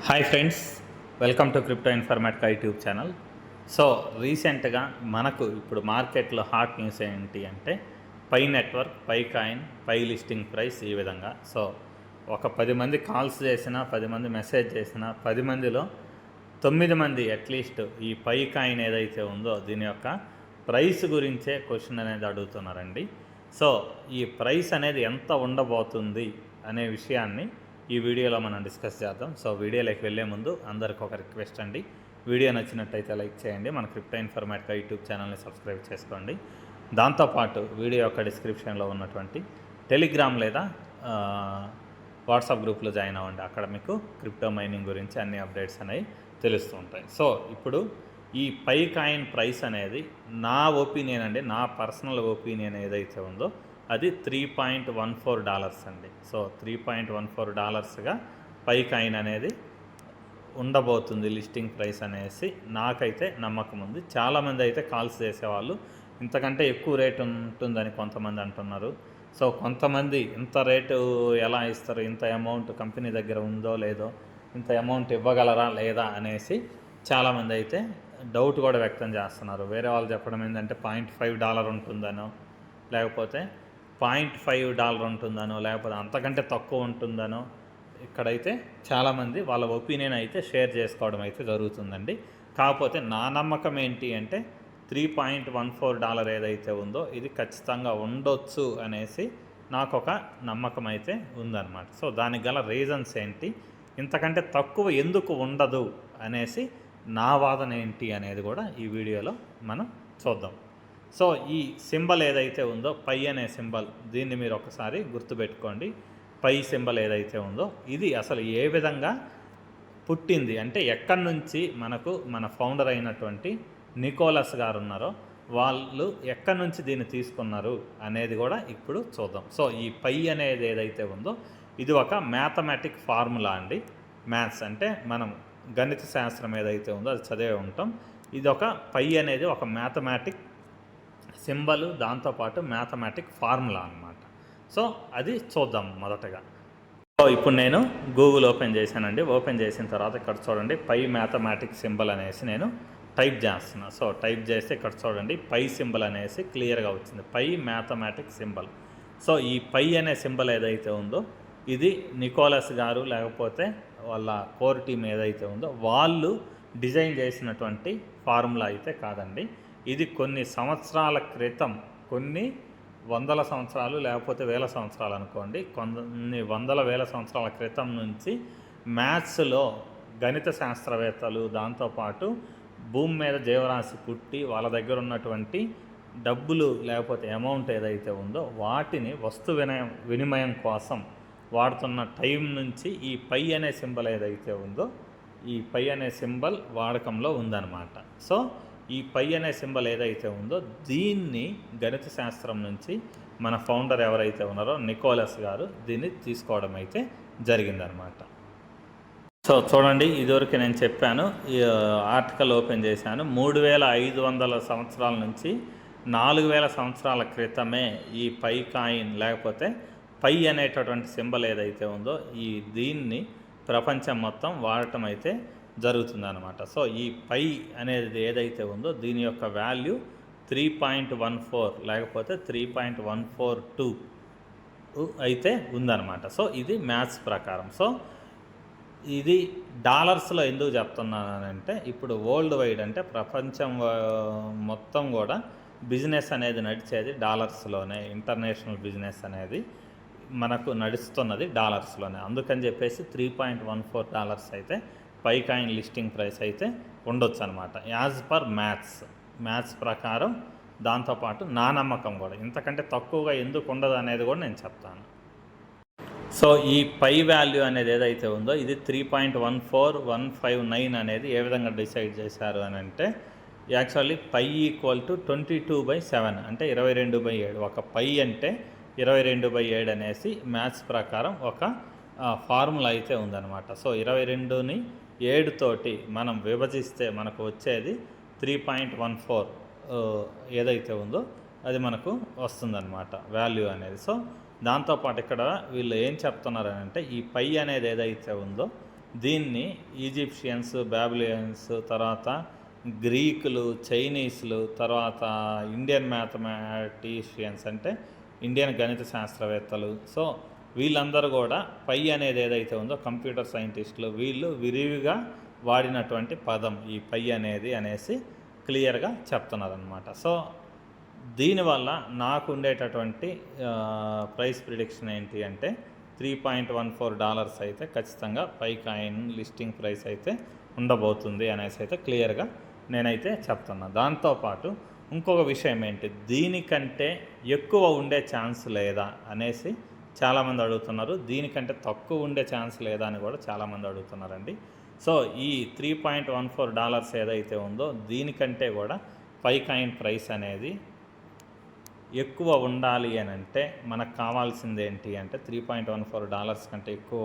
Hi friends, welcome to crypto Informatica YouTube channel. So రీసెంట్గా మనకు ఇప్పుడు మార్కెట్లో హాట్ న్యూస్ ఏంటి అంటే పై నెట్వర్క్, పై కాయిన్, పై లిస్టింగ్ ప్రైస్ ఈ విధంగా. సో ఒక 10 మంది కాల్స్ చేసినా, 10 మంది మెసేజ్ చేసినా, 10 మందిలో 9 మంది అట్లీస్ట్ ఈ పై కాయిన్ ఏదైతే ఉందో దీని యొక్క ప్రైస్ గురించే క్వశ్చన్ అనేది అడుగుతున్నారండి. సో ఈ ప్రైస్ అనేది ఎంత ఉండబోతుంది అనే విషయాన్ని ఈ వీడియోలో మనం డిస్కస్ చేద్దాం. సో వీడియోలోకి వెళ్ళే ముందు అందరికి ఒక రిక్వెస్ట్ అండి, వీడియో నచ్చినట్టయితే లైక్ చేయండి, మన క్రిప్టో ఇన్ఫర్మేటికా యూట్యూబ్ ఛానల్ని సబ్స్క్రైబ్ చేసుకోండి. దాంతోపాటు వీడియో యొక్క డిస్క్రిప్షన్లో ఉన్నటువంటి టెలిగ్రామ్ లేదా వాట్సాప్ గ్రూప్లో జాయిన్ అవ్వండి. అక్కడ మీకు క్రిప్టో మైనింగ్ గురించి అన్ని అప్డేట్స్ అనేవి తెలుస్తూ ఉంటాయి. సో ఇప్పుడు ఈ పై కాయిన్ ప్రైస్ అనేది నా ఒపీనియన్ అండి, నా పర్సనల్ ఒపీనియన్ ఏదైతే ఉందో అది $3.14 అండి. సో $3.14గా పై కాయిన్ అనేది ఉండబోతుంది లిస్టింగ్ ప్రైస్ అనేసి నాకైతే నమ్మకం ఉంది. చాలామంది అయితే కాల్స్ చేసేవాళ్ళు ఇంతకంటే ఎక్కువ రేటు ఉంటుందని కొంతమంది అంటున్నారు. సో కొంతమంది ఇంత రేటు ఎలా ఇస్తారు, ఇంత అమౌంట్ కంపెనీ దగ్గర ఉందో లేదో, ఇంత అమౌంట్ ఇవ్వగలరా లేదా అనేసి చాలామంది అయితే డౌట్ కూడా వ్యక్తం చేస్తున్నారు. వేరే వాళ్ళు చెప్పడం ఏంటంటే $0.5 ఉంటుందనో, లేకపోతే $0.5 ఉంటుందనో, లేకపోతే అంతకంటే తక్కువ ఉంటుందనో ఇక్కడైతే చాలామంది వాళ్ళ ఒపీనియన్ అయితే షేర్ చేసుకోవడం అయితే జరుగుతుందండి. కాకపోతే నా నమ్మకం ఏంటి అంటే $3.14 ఏదైతే ఉందో ఇది ఖచ్చితంగా ఉండొచ్చు అనేసి నాకు ఒక నమ్మకం అయితే ఉందన్నమాట. సో దానికి గల రీజన్స్ ఏంటి, ఇంతకంటే తక్కువ ఎందుకు ఉండదు అనేసి నా వాదన ఏంటి అనేది కూడా ఈ వీడియోలో మనం చూద్దాం. సో ఈ సింబల్ ఏదైతే ఉందో పై అనే సింబల్, దీన్ని మీరు ఒకసారి గుర్తుపెట్టుకోండి. పై సింబల్ ఏదైతే ఉందో ఇది అసలు ఏ విధంగా పుట్టింది అంటే ఎక్కడి నుంచి మనకు మన ఫౌండర్ అయినటువంటి నికోలస్ గారు ఉన్నారో వాళ్ళు ఎక్కడి నుంచి దీన్ని తీసుకున్నారు అనేది కూడా ఇప్పుడు చూద్దాం. సో ఈ పై అనేది ఏదైతే ఉందో ఇది ఒక మ్యాథమెటిక్ ఫార్ములా అండి. మ్యాథ్స్ అంటే మనం గణిత శాస్త్రం ఏదైతే ఉందో అది చదివే ఉంటాం. ఇది ఒక పై అనేది ఒక మ్యాథమెటిక్ సింబల్, దాంతోపాటు మ్యాథమెటిక్ ఫార్ములా అన్నమాట. సో అది చూద్దాం మొదటగా. సో ఇప్పుడు నేను గూగుల్ ఓపెన్ చేశానండి. ఓపెన్ చేసిన తర్వాత ఇక్కడ చూడండి పై మ్యాథమెటిక్ సింబల్ అనేసి నేను టైప్ చేస్తున్నా. సో టైప్ చేస్తే ఇక్కడ చూడండి పై సింబల్ అనేసి క్లియర్గా వచ్చింది, పై మ్యాథమెటిక్ సింబల్. సో ఈ పై అనే సింబల్ ఏదైతే ఉందో ఇది నికోలస్ గారు లేకపోతే వాళ్ళ కోర్ టీమ్ ఏదైతే ఉందో వాళ్ళు డిజైన్ చేసినటువంటి ఫార్ములా అయితే కాదండి. ఇది కొన్ని సంవత్సరాల క్రితం, కొన్ని వందల సంవత్సరాలు లేకపోతే వేల సంవత్సరాలు అనుకోండి, కొన్ని వందల వేల సంవత్సరాల క్రితం నుంచి మ్యాథ్స్లో గణిత శాస్త్రవేత్తలు, దాంతోపాటు భూమి మీద జీవరాశి పుట్టి వాళ్ళ దగ్గర ఉన్నటువంటి డబ్బులు లేకపోతే అమౌంట్ ఏదైతే ఉందో వాటిని వస్తు వినిమయం కోసం వాడుతున్న టైం నుంచి ఈ పై అనే సింబల్ ఏదైతే ఉందో ఈ పై అనే సింబల్ వాడకంలో ఉందన్నమాట. సో ఈ పై అనే సింబల్ ఏదైతే ఉందో దీన్ని గణిత శాస్త్రం నుంచి మన ఫౌండర్ ఎవరైతే ఉన్నారో నికోలస్ గారు దీన్ని తీసుకోవడం అయితే జరిగిందనమాట. సో చూడండి, ఇదివరకు నేను చెప్పాను, ఈ ఆర్టికల్ ఓపెన్ చేశాను. 3500 సంవత్సరాల నుంచి 4000 సంవత్సరాల క్రితమే ఈ పై కాయిన్ లేకపోతే పై అనేటటువంటి సింబల్ ఏదైతే ఉందో దీన్ని ప్రపంచం మొత్తం వాడటం అయితే జరుగుతుందన్నమాట. సో ఈ పై అనేది ఏదైతే ఉందో దీని యొక్క వాల్యూ 3.14 లేకపోతే 3.142 అయితే ఉందన్నమాట. సో ఇది మ్యాథ్స్ ప్రకారం. సో ఇది డాలర్స్లో ఎందుకు చెప్తున్నానంటే ఇప్పుడు వరల్డ్ వైడ్ అంటే ప్రపంచం మొత్తం కూడా బిజినెస్ అనేది నడిచేది డాలర్స్లోనే. ఇంటర్నేషనల్ బిజినెస్ అనేది మనకు నడుస్తున్నది డాలర్స్లోనే. అందుకని చెప్పేసి $3.14 అయితే పై కాయిన్ లిస్టింగ్ ప్రైస్ అయితే ఉండొచ్చు అనమాట, యాజ్ పర్ మ్యాథ్స్ ప్రకారం. దాంతోపాటు నా నమ్మకం కూడా ఇంతకంటే తక్కువగా ఎందుకు ఉండదు అనేది కూడా నేను చెప్తాను. సో ఈ పై వాల్యూ అనేది ఏదైతే ఉందో ఇది 3.14159 అనేది ఏ విధంగా డిసైడ్ చేశారు అని అంటే యాక్చువల్లీ పై ఈక్వల్ టు 22/7 అంటే 22/7. ఒక పై అంటే 22/7 అనేసి మ్యాథ్స్ ప్రకారం ఒక ఫార్ములా అయితే ఉందన్నమాట. సో 22ని 7 తోటి మనం విభజిస్తే మనకు వచ్చేది 3.14 ఏదైతే ఉందో అది మనకు వస్తుందన్నమాట వాల్యూ అనేది. సో దాంతోపాటు ఇక్కడ వీళ్ళు ఏం చెప్తున్నారనంటే ఈ పై అనేది ఏదైతే ఉందో దీన్ని ఈజిప్షియన్స్, బాబిలియన్స్, తర్వాత గ్రీకులు, చైనీస్లు, తర్వాత ఇండియన్ మ్యాథమెటిషియన్స్ అంటే ఇండియన్ గణిత శాస్త్రవేత్తలు, సో వీళ్ళందరూ కూడా పై అనేది ఏదైతే ఉందో కంప్యూటర్ సైంటిస్టులు వీళ్ళు విరివిగా వాడినటువంటి పదం ఈ పై అనేది అనేసి క్లియర్గా చెప్తున్నారనమాట. సో దీనివల్ల నాకు ఉండేటటువంటి ప్రైస్ ప్రిడిక్షన్ ఏంటి అంటే $3.14 అయితే ఖచ్చితంగా పై కాయిన్ లిస్టింగ్ ప్రైస్ అయితే ఉండబోతుంది అనేసి అయితే క్లియర్గా నేనైతే చెప్తున్నా. దాంతోపాటు ఇంకొక విషయం ఏంటి, దీనికంటే ఎక్కువ ఉండే ఛాన్స్ లేదా అనేసి చాలామంది అడుగుతున్నారు, దీనికంటే తక్కువ ఉండే ఛాన్స్ లేదా అని కూడా చాలామంది అడుగుతున్నారండి. సో ఈ $3.14 ఏదైతే ఉందో దీనికంటే కూడా పై కాయిన్ ప్రైస్ అనేది ఎక్కువ ఉండాలి అని అంటే మనకు కావాల్సింది ఏంటి అంటే $3.14 కంటే ఎక్కువ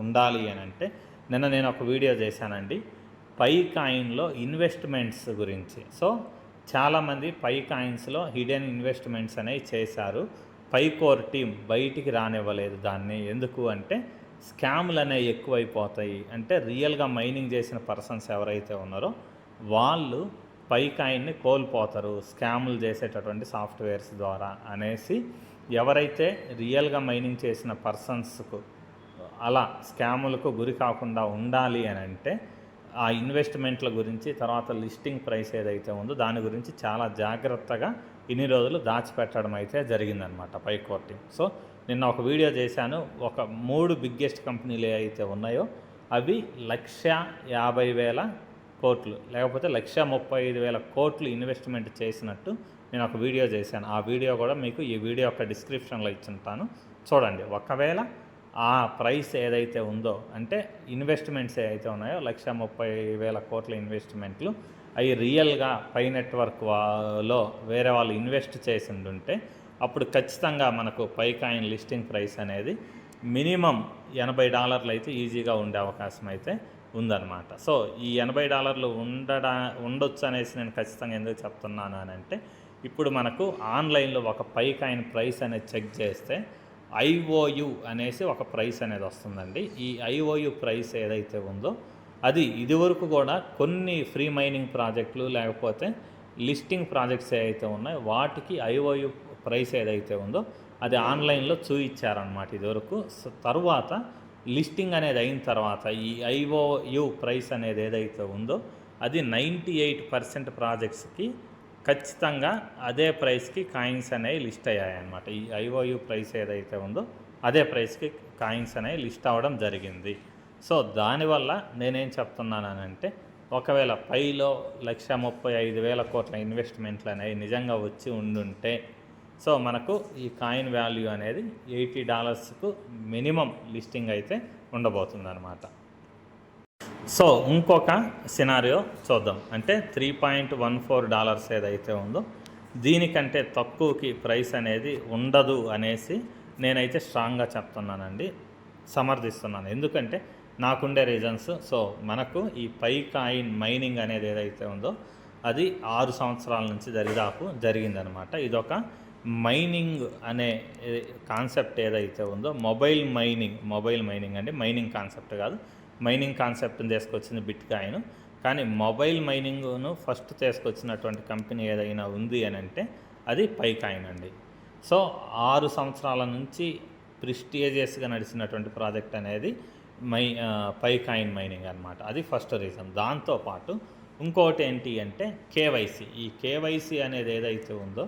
ఉండాలి అని అంటే నేను ఒక వీడియో చేశానండి పై కాయిన్లో ఇన్వెస్ట్మెంట్స్ గురించి. సో చాలామంది పై కాయిన్స్లో హిడెన్ ఇన్వెస్ట్మెంట్స్ అనేవి చేశారు. పై కోర్ టీం బయటికి రానివ్వలేదు దాన్ని. ఎందుకు అంటే స్కామ్లు అనేవి ఎక్కువైపోతాయి, అంటే రియల్గా మైనింగ్ చేసిన పర్సన్స్ ఎవరైతే ఉన్నారో వాళ్ళు పై కాయిన్ని కోల్పోతారు స్కాములు చేసేటటువంటి సాఫ్ట్వేర్స్ ద్వారా అనేసి, ఎవరైతే రియల్గా మైనింగ్ చేసిన పర్సన్స్కు అలా స్కాములకు గురి కాకుండా ఉండాలి అని అంటే ఆ ఇన్వెస్ట్మెంట్ల గురించి, తర్వాత లిస్టింగ్ ప్రైస్ ఏదైతే ఉందో దాని గురించి చాలా జాగ్రత్తగా ఇన్ని రోజులు దాచిపెట్టడం అయితే జరిగిందనమాట పై కోర్ టీం. సో నిన్న ఒక వీడియో చేశాను, ఒక 3 బిగ్గెస్ట్ కంపెనీలు అయితే ఉన్నాయో అవి 1,50,000 కోట్లు లేకపోతే 1,35,000 కోట్లు ఇన్వెస్ట్మెంట్ చేసినట్టు నేను ఒక వీడియో చేశాను. ఆ వీడియో కూడా మీకు ఈ వీడియో యొక్క డిస్క్రిప్షన్లో ఇచ్చుంటాను, చూడండి. ఒకవేళ ఆ ప్రైస్ ఏదైతే ఉందో అంటే ఇన్వెస్ట్మెంట్స్ ఏదైతే ఉన్నాయో 1,30,000 కోట్ల ఇన్వెస్ట్మెంట్లు అవి రియల్గా పై నెట్వర్క్లో వేరే వాళ్ళు ఇన్వెస్ట్ చేసి ఉంటే అప్పుడు ఖచ్చితంగా మనకు పై కాయిన్ లిస్టింగ్ ప్రైస్ అనేది మినిమం $80 అయితే ఈజీగా ఉండే అవకాశం అయితే ఉందన్నమాట. సో ఈ $80 ఉండొచ్చు అనేసి నేను ఖచ్చితంగా ఎందుకు చెప్తున్నాను అని అంటే, ఇప్పుడు మనకు ఆన్లైన్లో ఒక పై కాయిన్ ప్రైస్ అనేది చెక్ చేస్తే IOU అనేసి ఒక ప్రైస్ అనేది వస్తుందండి. ఈ IOU ప్రైస్ ఏదైతే ఉందో అది ఇదివరకు కూడా కొన్ని ఫ్రీ మైనింగ్ ప్రాజెక్టులు లేకపోతే లిస్టింగ్ ప్రాజెక్ట్స్ ఏవైతే ఉన్నాయో వాటికి IOU ప్రైస్ ఏదైతే ఉందో అది ఆన్లైన్లో చూయించారనమాట ఇదివరకు. తర్వాత లిస్టింగ్ అనేది అయిన తర్వాత ఈ IOU ప్రైస్ అనేది ఏదైతే ఉందో అది 98% ప్రాజెక్ట్స్కి ఖచ్చితంగా అదే ప్రైస్కి కాయిన్స్ అనేవి లిస్ట్ అయ్యాయన్నమాట. ఈ IOU ప్రైస్ ఏదైతే ఉందో అదే ప్రైస్కి కాయిన్స్ అనేవి లిస్ట్ అవ్వడం జరిగింది. సో దానివల్ల నేనేం చెప్తున్నానంటే, ఒకవేళ పైలో 1,35,000 కోట్ల ఇన్వెస్ట్మెంట్లు అనేవి నిజంగా వచ్చి ఉండుంటే సో మనకు ఈ కాయిన్ వాల్యూ అనేది $80కు మినిమం లిస్టింగ్ అయితే ఉండబోతుందన్నమాట. సో ఇంకొక సినారియో చూద్దాం, అంటే $3.14 ఏదైతే ఉందో దీనికంటే తక్కువకి ప్రైస్ అనేది ఉండదు అనేసి నేనైతే స్ట్రాంగ్గా చెప్తున్నానండి, సమర్థిస్తున్నాను. ఎందుకంటే నాకుండే రీజన్స్. సో మనకు ఈ పై కాయిన్ మైనింగ్ అనేది ఏదైతే ఉందో అది 6 సంవత్సరాల నుంచి దరిదాపు జరిగిందనమాట. ఇదొక మైనింగ్ అనే కాన్సెప్ట్ ఏదైతే ఉందో మొబైల్ మైనింగ్ అంటే మైనింగ్ కాన్సెప్ట్ కాదు, మైనింగ్ కాన్సెప్ట్ని తీసుకొచ్చింది బిట్ కాయిన్. కానీ మొబైల్ మైనింగ్ను ఫస్ట్ తీసుకొచ్చినటువంటి కంపెనీ ఏదైనా ఉంది అని అంటే అది పై కాయిన్ అండి. సో 6 సంవత్సరాల నుంచి ప్రిస్టిజియస్గా నడిచినటువంటి ప్రాజెక్ట్ అనేది పై కాయిన్ మైనింగ్ అనమాట. అది ఫస్ట్ రీజన్. దాంతోపాటు ఇంకోటి ఏంటి అంటే కేవైసీ. ఈ కేవైసీ అనేది ఏదైతే ఉందో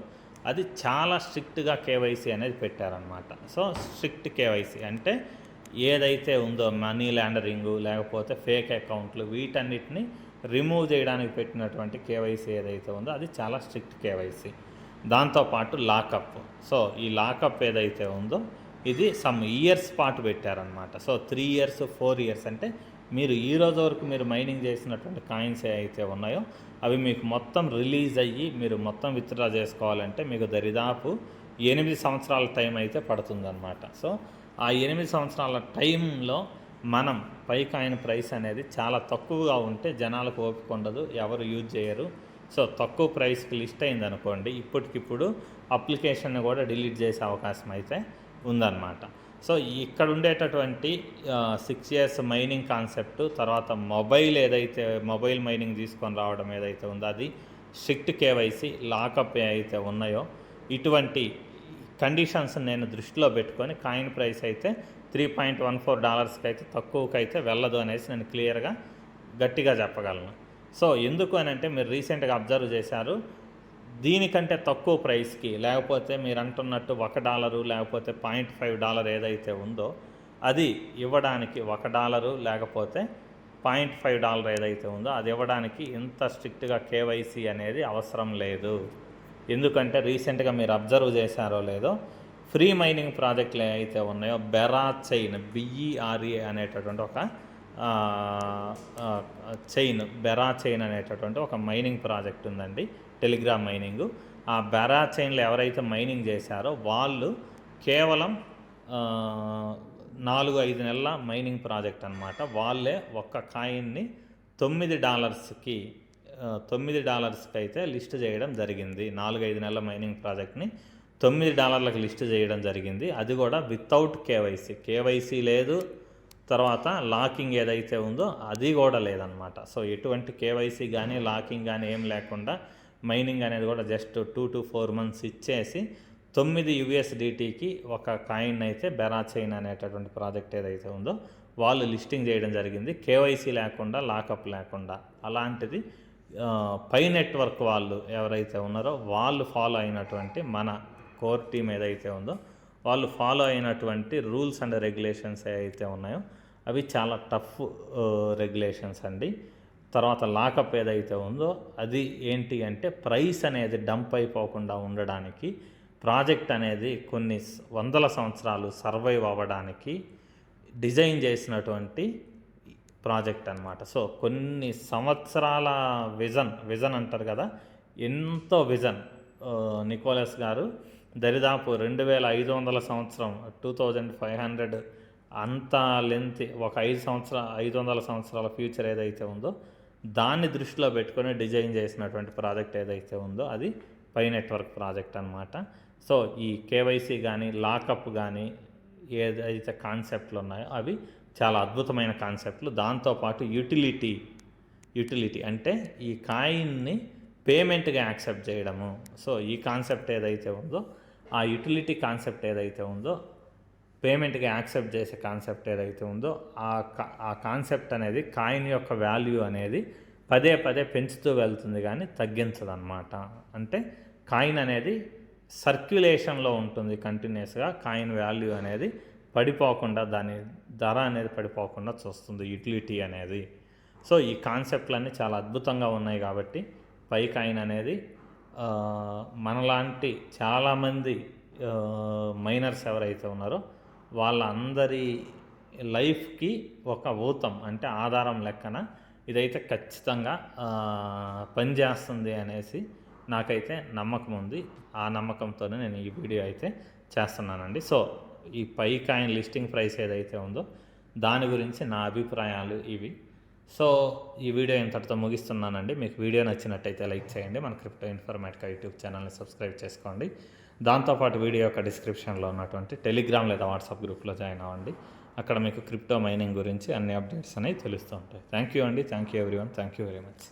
అది చాలా స్ట్రిక్ట్గా కేవైసీ అనేది పెట్టారనమాట. సో స్ట్రిక్ట్ కేవైసీ అంటే ఏదైతే ఉందో మనీ లాండరింగు లేకపోతే ఫేక్ అకౌంట్లు వీటన్నిటిని రిమూవ్ చేయడానికి పెట్టినటువంటి కేవైసీ ఏదైతే ఉందో అది చాలా స్ట్రిక్ట్ కేవైసీ. దాంతోపాటు లాకప్. సో ఈ లాకప్ ఏదైతే ఉందో ఇది సమ్ ఇయర్స్ పాటు పెట్టారనమాట. సో 3 years 4 years అంటే మీరు ఈ రోజు వరకు మీరు మైనింగ్ చేసినటువంటి కాయిన్స్ ఏవైతే ఉన్నాయో అవి మీకు మొత్తం రిలీజ్ అయ్యి మీరు మొత్తం విత్డ్రా చేసుకోవాలంటే మీకు దరిదాపు 8 సంవత్సరాల టైం అయితే పడుతుందన్నమాట. సో ఆ 8 సంవత్సరాల టైంలో మనం పై కాయిన్ ప్రైస్ అనేది చాలా తక్కువగా ఉంటే జనాలకు ఓపిక ఉండదు, ఎవరు యూజ్ చేయరు. సో తక్కువ ప్రైస్కి లిస్ట్ అయిందనుకోండి ఇప్పటికిప్పుడు అప్లికేషన్ కూడా డిలీట్ చేసే అవకాశం అయితే ఉందన్నమాట. సో ఇక్కడ ఉండేటటువంటి 6 ఇయర్స్ మైనింగ్ కాన్సెప్ట్, తర్వాత మొబైల్ మైనింగ్ తీసుకొని రావడం ఏదైతే ఉందో అది స్ట్రిక్ట్ కేవైసీ, లాకప్ అయితే ఉన్నాయో ఇటువంటి కండిషన్స్ నేను దృష్టిలో పెట్టుకొని కాయిన్ ప్రైస్ అయితే $3.14 అయితే తక్కువకైతే వెళ్ళదు అనేసి నేను క్లియర్గా గట్టిగా చెప్పగలను. సో ఎందుకు అని అంటే మీరు రీసెంట్గా అబ్జర్వ్ చేశారు, దీనికంటే తక్కువ ప్రైస్కి లేకపోతే మీరు అంటున్నట్టు $1 లేకపోతే $0.5 ఏదైతే ఉందో అది ఇవ్వడానికి $1 లేకపోతే $0.5 ఏదైతే ఉందో అది ఇవ్వడానికి ఇంత స్ట్రిక్ట్గా కేవైసీ అనేది అవసరం లేదు. ఎందుకంటే రీసెంట్గా మీరు అబ్జర్వ్ చేశారో లేదో ఫ్రీ మైనింగ్ ప్రాజెక్టులు ఏవైతే ఉన్నాయో బెరాచైన్ BERA అనేటటువంటి ఒక బెరాచైన్ అనేటటువంటి ఒక మైనింగ్ ప్రాజెక్ట్ ఉందండి, టెలిగ్రామ్ మైనింగ్. ఆ బెరాచైన్లో ఎవరైతే మైనింగ్ చేశారో వాళ్ళు కేవలం 4-5 నెలల మైనింగ్ ప్రాజెక్ట్ అనమాట. వాళ్ళే ఒక్క కాయిన్ని $9కి అయితే లిస్ట్ చేయడం జరిగింది. 4-5 నెలల మైనింగ్ ప్రాజెక్ట్ని $9లకు లిస్ట్ చేయడం జరిగింది. అది కూడా వితౌట్ కేవైసీ లేదు, తర్వాత లాకింగ్ ఏదైతే ఉందో అది కూడా లేదనమాట. సో ఎటువంటి కేవైసీ కానీ లాకింగ్ కానీ ఏం లేకుండా మైనింగ్ అనేది కూడా జస్ట్ 2 to 4 months ఇచ్చేసి 9 USDTకి ఒక కాయిన్ అయితే బెరాచైన్ అనేటటువంటి ప్రాజెక్ట్ ఏదైతే ఉందో వాళ్ళు లిస్టింగ్ చేయడం జరిగింది, కేవైసీ లేకుండా, లాకప్ లేకుండా. అలాంటిది పై నెట్వర్క్ వాళ్ళు ఎవరైతే ఉన్నారో వాళ్ళు ఫాలో అయినటువంటి మన కోర్ టీమ్ ఏదైతే ఉందో వాళ్ళు ఫాలో అయినటువంటి రూల్స్ అండ్ రెగ్యులేషన్స్ ఏవైతే ఉన్నాయో అవి చాలా టఫ్ రెగ్యులేషన్స్ అండి. తర్వాత లాకప్ ఏదైతే ఉందో అది ఏంటి అంటే ప్రైస్ అనేది డంప్ అయిపోకుండా ఉండడానికి, ప్రాజెక్ట్ అనేది కొన్ని వందల సంవత్సరాలు సర్వైవ్ అవ్వడానికి డిజైన్ చేసినటువంటి ప్రాజెక్ట్ అనమాట. సో కొన్ని సంవత్సరాల విజన్ అంటారు కదా, ఎంతో విజన్. నికోలస్ గారు దరిదాపు 2500 సంవత్సరం 2500 అంత లెంత్ ఒక 500 సంవత్సరాల ఫ్యూచర్ ఏదైతే ఉందో దాన్ని దృష్టిలో పెట్టుకొని డిజైన్ చేసినటువంటి ప్రాజెక్ట్ ఏదైతే ఉందో అది పై నెట్వర్క్ ప్రాజెక్ట్ అనమాట. సో ఈ కేవైసీ కానీ లాకప్ కానీ ఏదైతే కాన్సెప్ట్లు ఉన్నాయో అవి చాలా అద్భుతమైన కాన్సెప్ట్లు. దాంతోపాటు యూటిలిటీ అంటే ఈ కాయిన్ని పేమెంట్గా యాక్సెప్ట్ చేయడము. సో ఈ కాన్సెప్ట్ ఏదైతే ఉందో ఆ యూటిలిటీ కాన్సెప్ట్ ఏదైతే ఉందో, పేమెంట్గా యాక్సెప్ట్ చేసే కాన్సెప్ట్ ఏదైతే ఉందో ఆ కాన్సెప్ట్ అనేది కాయిన్ యొక్క వాల్యూ అనేది పదే పెంచుతూ వెళ్తుంది కానీ తగ్గించదు అన్నమాట. అంటే కాయిన్ అనేది సర్క్యులేషన్లో ఉంటుంది కంటిన్యూస్గా, కాయిన్ వాల్యూ అనేది పడిపోకుండా, దాని ధర అనేది పడిపోకుండా చూస్తుంది యూటిలిటీ అనేది. సో ఈ కాన్సెప్ట్లన్నీ చాలా అద్భుతంగా ఉన్నాయి కాబట్టి పై కాయిన్ అనేది మనలాంటి చాలామంది మైనర్స్ ఎవరైతే ఉన్నారో వాళ్ళందరి లైఫ్కి ఒక ఊతం అంటే ఆధారం లెక్కన ఇదైతే ఖచ్చితంగా పనిచేస్తుంది అనేసి నాకైతే నమ్మకం ఉంది. ఆ నమ్మకంతోనే నేను ఈ వీడియో అయితే చేస్తున్నానండి. సో ఈ పై కాయిన్ లిస్టింగ్ ప్రైస్ ఏదైతే ఉందో దాని గురించి నా అభిప్రాయాలు ఇవి. సో ఈ వీడియో ఇంతటితో ముగిస్తున్నానండి. మీకు వీడియో నచ్చినట్టయితే లైక్ చేయండి, మన క్రిప్టో ఇన్ఫర్మేటికా యూట్యూబ్ ఛానల్ని సబ్స్క్రైబ్ చేసుకోండి. దాంతోపాటు వీడియో యొక్క డిస్క్రిప్షన్లో ఉన్నటువంటి టెలిగ్రామ్ లేదా వాట్సాప్ గ్రూప్లో జాయిన్ అవ్వండి. అక్కడ మీకు క్రిప్టో మైనింగ్ గురించి అన్ని అప్డేట్స్ అనేవి తెలుస్తూ ఉంటాయి. థ్యాంక్ యూ అండి. Thank you everyone. Thank you very much.